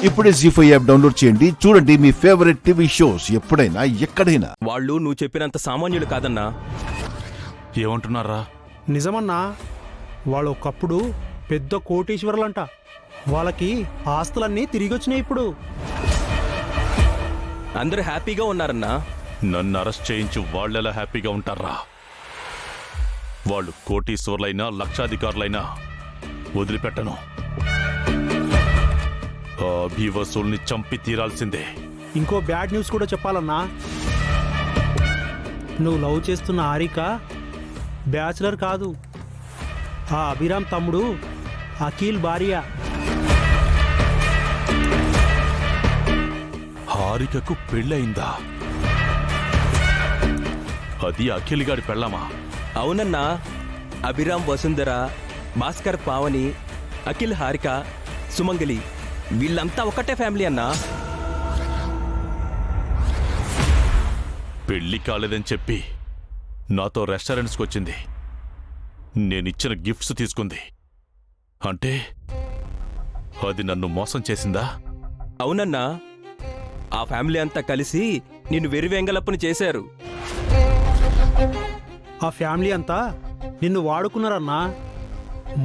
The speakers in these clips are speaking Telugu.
ఇప్పుడే జీ5 యాప్ డౌన్లోడ్ చేయండి. చూడండి మీ ఫేవరెట్ టీవీ షోస్ ఎప్పుడైనా ఎక్కడైనా. వాళ్ళు నువ్వు చెప్పినంత సామాన్యులు కాదన్నా. ఏమంటున్నారా? నిజమన్నా, వాళ్ళు ఒకప్పుడు పెద్ద కోటీశ్వరులంట. వాళ్ళకి ఆస్తులన్నీ తిరిగొచ్చినాయి ఇప్పుడు. అందరూ హ్యాపీగా ఉన్నారన్నా. నన్ను అరెస్ట్ చేయించి వాళ్ళెలా హ్యాపీగా ఉంటారా? వాళ్ళు కోటీశ్వర్లైనా లక్షాధికారులైనా వదిలిపెట్టను. ఆ అభివసుల్ని చంపి తీరాల్సిందే. ఇంకో బ్యాడ్ న్యూస్ కూడా చెప్పాలన్నా. నువ్వు లవ్ చేస్తున్న హారిక బ్యాచులర్ కాదు, ఆ అభిరామ్ తమ్ముడు అఖిల్ భార్య. హారికకు పెళ్ళయిందా? అది అఖిల్ గారి పెళ్ళామా? అవునన్నా, అభిరామ్ వసుంధర, భాస్కర్ పావని, అఖిల్ హారిక, సుమంగలి వీళ్ళంతా ఒకటే ఫ్యామిలీ అన్నా. పెళ్లి కాలేదని చెప్పి నాతో రెస్టారెంట్స్కి వచ్చింది. నేనిచ్చిన గిఫ్ట్స్ తీసుకుంది. అంటే అది నన్ను మోసం చేసిందా? అవునన్నా, ఆ ఫ్యామిలీ అంతా కలిసి నిన్ను వెరివెంగలప్పని చేశారు. ఆ ఫ్యామిలీ అంతా నిన్ను వాడుకున్నారన్నా.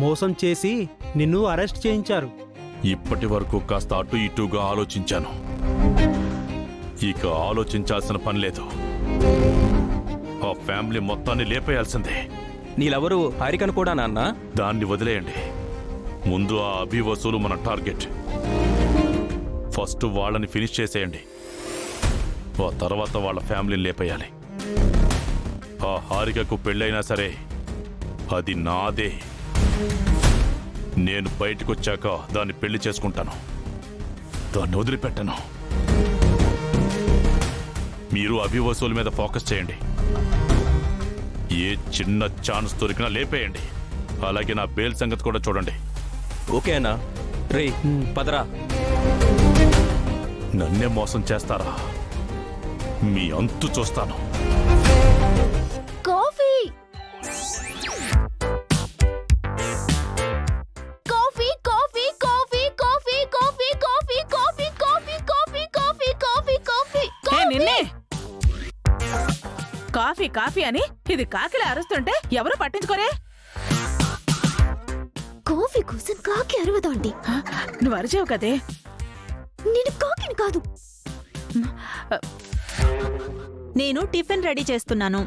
మోసం చేసి నిన్ను అరెస్ట్ చేయించారు. ఇప్పటి వరకు కాస్త అటు ఇటుగా ఆలోచించాను. ఇక ఆలోచించాల్సిన పని లేదు. ఆ ఫ్యామిలీ మొత్తాన్ని లేపేయాల్సిందే. నీలెవరు హారికను కూడా నాన్న? దాన్ని వదిలేయండి. ముందు ఆ అభివసులు మన టార్గెట్. ఫస్ట్ వాళ్ళని ఫినిష్ చేసేయండి. ఆ తర్వాత వాళ్ళ ఫ్యామిలీని లేపేయాలి. ఆ హారికకు పెళ్ళైనా సరే అది నాదే. నేను బయటకొచ్చాక దాన్ని పెళ్లి చేసుకుంటాను. దాన్ని వదిలిపెట్టను. మీరు అభివసుల మీద ఫోకస్ చేయండి. ఏ చిన్న ఛాన్స్ దొరికినా లేపేయండి. అలాగే నా బెయిల్ సంగతి కూడా చూడండి. ఓకేనా? రే పదరా. నన్నే మోసం చేస్తారా? మీ అంతు చూస్తాను. Coffee coffee coffee coffee coffee coffee coffee coffee coffee coffee coffee coffee coffee నిన్నే కాఫీ కాఫీ అని ఇది కాకిలా అరుస్తుంటే ఎవరు పట్టించుకోరే? కాఫీ కోసం కాకి అరవదండి. నువ్వు అరిచావు కదే. నేను కాకిని కాదు. నేను టిఫిన్ రెడీ చేస్తున్నాను.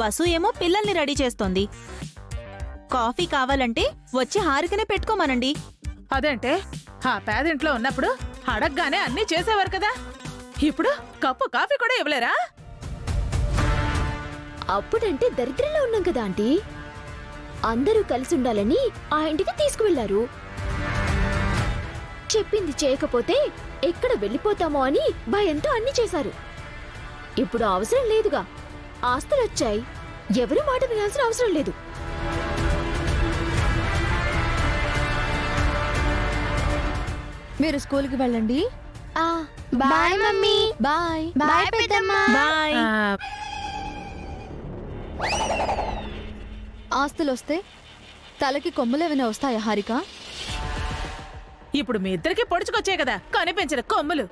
వసు ఏమో పిల్లల్ని రెడీ చేస్తోంది. కాఫీ కావాలంటే వచ్చి హారికనే పెట్టుకోమనండి. అదేంటే, ఆ పేదింట్లో ఉన్నప్పుడు అడగగానే అన్నీ చేసేవారు కదా. ఇప్పుడు కప్పు కాఫీ కూడా ఇవ్వలేరా? అప్పుడంటే దరిద్రంలో ఉన్నాం కదా ఆంటీ. అందరూ కలిసి ఉండాలని ఆ ఇంటికి తీసుకువెళ్లారు. చెప్పింది చేయకపోతే ఎక్కడ వెళ్ళిపోతామో అని భయంతో అన్ని చేశారు. ఇప్పుడు అవసరం లేదుగా. ఆస్తులొచ్చాయి. ఎవరు మాట వినాల్సిన అవసరం లేదు. మీరు స్కూల్కి వెళ్ళండి. Bye mummy. బాయ్ బాయ్ పెద్దమ్మా. బాయ్. ఆస్తులొస్తే తలకి కొమ్ములేమైనా వస్తాయా హారిక? ఇప్పుడు మీ ఇద్దరికి పొడుచుకొచ్చే కదా కనిపించిన కొమ్ములు.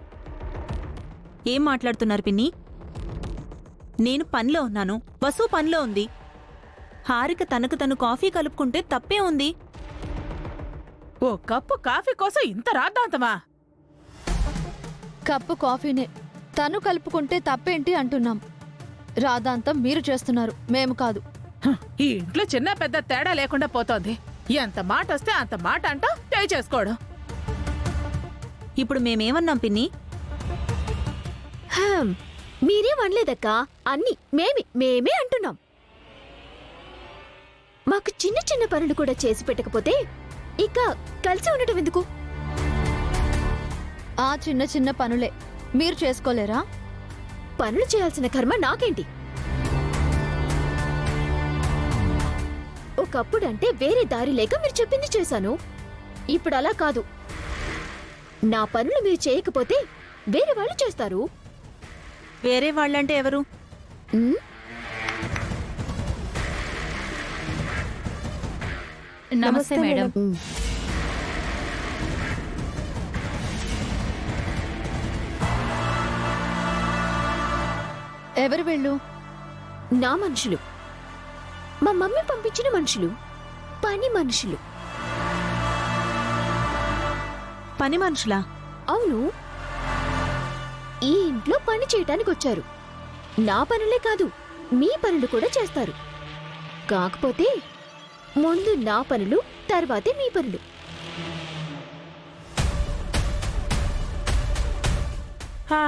ఏం మాట్లాడుతున్నారు పిన్ని? నేను పనిలో ఉన్నాను, వసు పనిలో ఉంది. హారిక తనకు తను కాఫీ కలుపుకుంటే తప్పే ఉంది. ఓ కప్పు కాఫీ కోసం ఇంత రాద్దాంతమా? కప్పు కాఫీనే తను కలుపుకుంటే తప్పేంటి అంటున్నాం. రాదాంతం మీరు చేస్తున్నారు, మేము కాదు. ఈ ఇంట్లో చిన్న పెద్ద తేడా లేకుండా పోతోంది. ఎంత మాట వస్తే అంత మాట అంటూ చేసుకోవడం. ఇప్పుడు మేమేమన్నాం పిన్ని? మీరేం అనలేదక్కా. అన్ని మేమే అంటున్నాం. మాకు చిన్న చిన్న పనులు కూడా చేసి పెట్టకపోతే ఇక కలిసి ఉండటం ఎందుకు? ఆ చిన్న చిన్న పనులే మీరు చేసుకోలేరా? పనులు చేయాల్సిన కర్మ నాకేంటి? ఒకప్పుడంటే వేరే దారి లేక మీరు చెప్పింది చేశాను. ఇప్పుడు అలా కాదు. నా పనులు మీరు చేయకపోతే వేరే వాళ్ళు చేస్తారు. వేరే వాళ్ళంటే ఎవరు? నమస్తే మేడం. ఎవరు వెళ్ళు? నా మనుషులు, మా మమ్మీ పంపించిన మనుషులు, పని మనుషులు. పని మనుషులా? అవును, ఈ ఇంట్లో పని చేయటానికి వచ్చారు. నా పనులే కాదు, మీ పనులు కూడా చేస్తారు. కాకపోతే ముందు నా పనులు, తర్వాతే మీ పనులు. హా.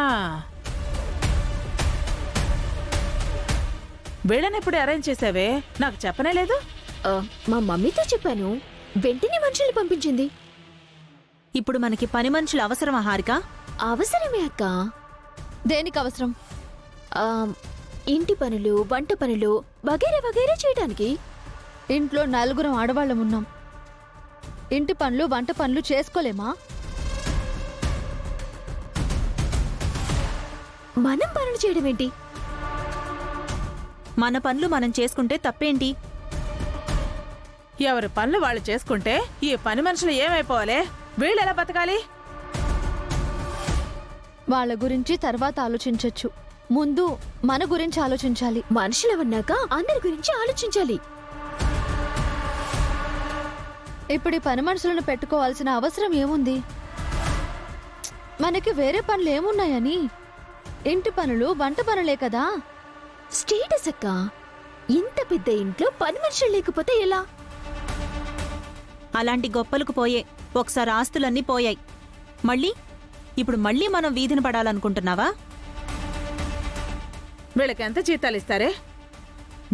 వీళ్ళనెప్పుడు అరేంజ్ చేసావే? నాకు చెప్పనే లేదు. మా మమ్మీతో చెప్పాను, వెంటనే మనుషుల్ని పంపించింది. ఇప్పుడు మనకి పని మనుషులు అవసరమా హారిక? అవసరమే అక్క. దేనికి అవసరం? ఆ, ఇంటి పనులు, వంట పనులు వగైరా వగైరా చేయడానికి. ఇంట్లో 4 ఆడవాళ్ళం ఉన్నాం. ఇంటి పనులు వంట పనులు చేసుకోలేమా? మనం పనులు చేయడం ఏంటి? మన పనులు మనం చేసుకుంటే తప్పేంటి? ఎవరి పనులు వాళ్ళు చేసుకుంటే ఈ పని మనుషులు ఏమైపోవాలే? వీళ్ళెలా బతకాలి? వాళ్ళ గురించి తర్వాత ఆలోచించొచ్చు. ముందు మన గురించి ఆలోచించాలి. మనుషులవన్నాక అందరి గురించి ఆలోచించాలి. ఇప్పుడు ఈ పని మనుషులను పెట్టుకోవాల్సిన అవసరం ఏముంది? మనకి వేరే పనులు ఏమున్నాయని? ఇంటి పనులు వంట పనులే కదా. స్టేటస్ అక్క. ఇంత పెద్ద ఇంట్లో పని మనుషులు లేకపోతే ఎలా? అలాంటి గొప్పలకు పోయే ఒకసారి ఆస్తులన్నీ పోయాయి. ఇప్పుడు మళ్ళీ మనం వీధిన పడాలనుకుంటున్నావా? వీళ్ళకెంత జీతాలు ఇస్తారే?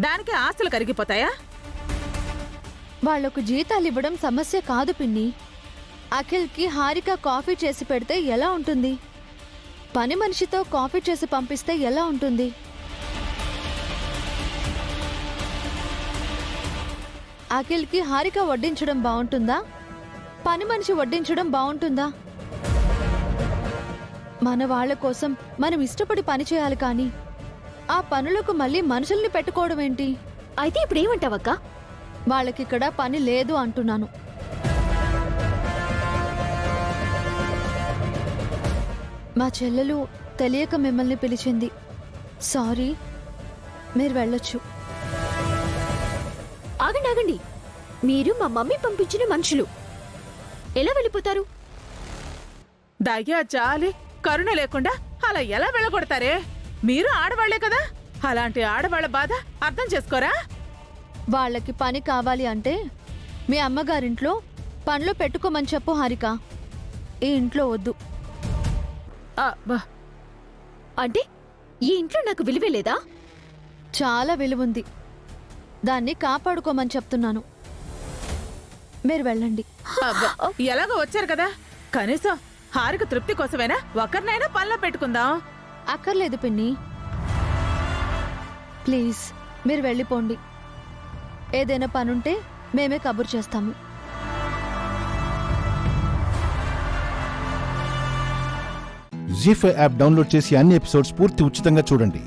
దానికి ఆస్తులు కరిగిపోతాయా? వాళ్లకు జీతాలు ఇవ్వడం సమస్య కాదు పిన్ని. అఖిల్కి హారిక కాఫీ చేసి పెడితే ఎలా ఉంటుంది? పని మనిషితో కాఫీ చేసి పంపిస్తే ఎలా ఉంటుంది? అఖిల్కి హారిక వడ్డించడం బాగుంటుందా? పని మనిషి వడ్డించడం బాగుంటుందా? మన వాళ్ళ కోసం మనం ఇష్టపడి పని చేయాలి కానీ ఆ పనులకు మళ్ళీ మనుషుల్ని పెట్టుకోవడం ఏంటి? అయితే ఇప్పుడేమంటావక్క? వాళ్ళకిక్కడ పని లేదు అంటున్నాను. మా చెల్లెలు తెలియక మిమ్మల్ని పిలిచింది. సారీ, మీరు వెళ్ళొచ్చు. ఆగండి ఆగండి. మీరు మా మమ్మీ పంపించిన మనుషులు ఎలా వెళ్ళిపోతారు? దయ్యా జాలి కరుణ లేకుండా అలా ఎలా వెళ్ళగొడతారే? మీరు ఆడవాళ్లే కదా. అలాంటి ఆడవాళ్ల బాధ అర్థం చేసుకోరా? వాళ్ళకి పని కావాలి అంటే మీ అమ్మగారింట్లో పనులు పెట్టుకోమని చెప్పు హారిక. ఈ ఇంట్లో వద్దు. అంటే ఈ ఇంట్లో నాకు విలువే లేదా? చాలా విలువుంది. దాన్ని కాపాడుకోమని చెప్తున్నాను. మీరు వెళ్ళండి. అబ్బా, ఎలాగో వచ్చారు కదా, కనీసం హారిక తృప్తి కోసమైనా ఒకరినైనా పనిలో పెట్టుకుందాం. అక్కర్లేదు పిన్ని, ప్లీజ్ మీరు వెళ్ళిపోండి. ఏదైనా పనుంటే మేమే కబురు చేస్తాము. జీ5 యాప్ డౌన్లోడ్ చేసి అన్ని ఎపిసోడ్స్ పూర్తి ఉచితంగా చూడండి.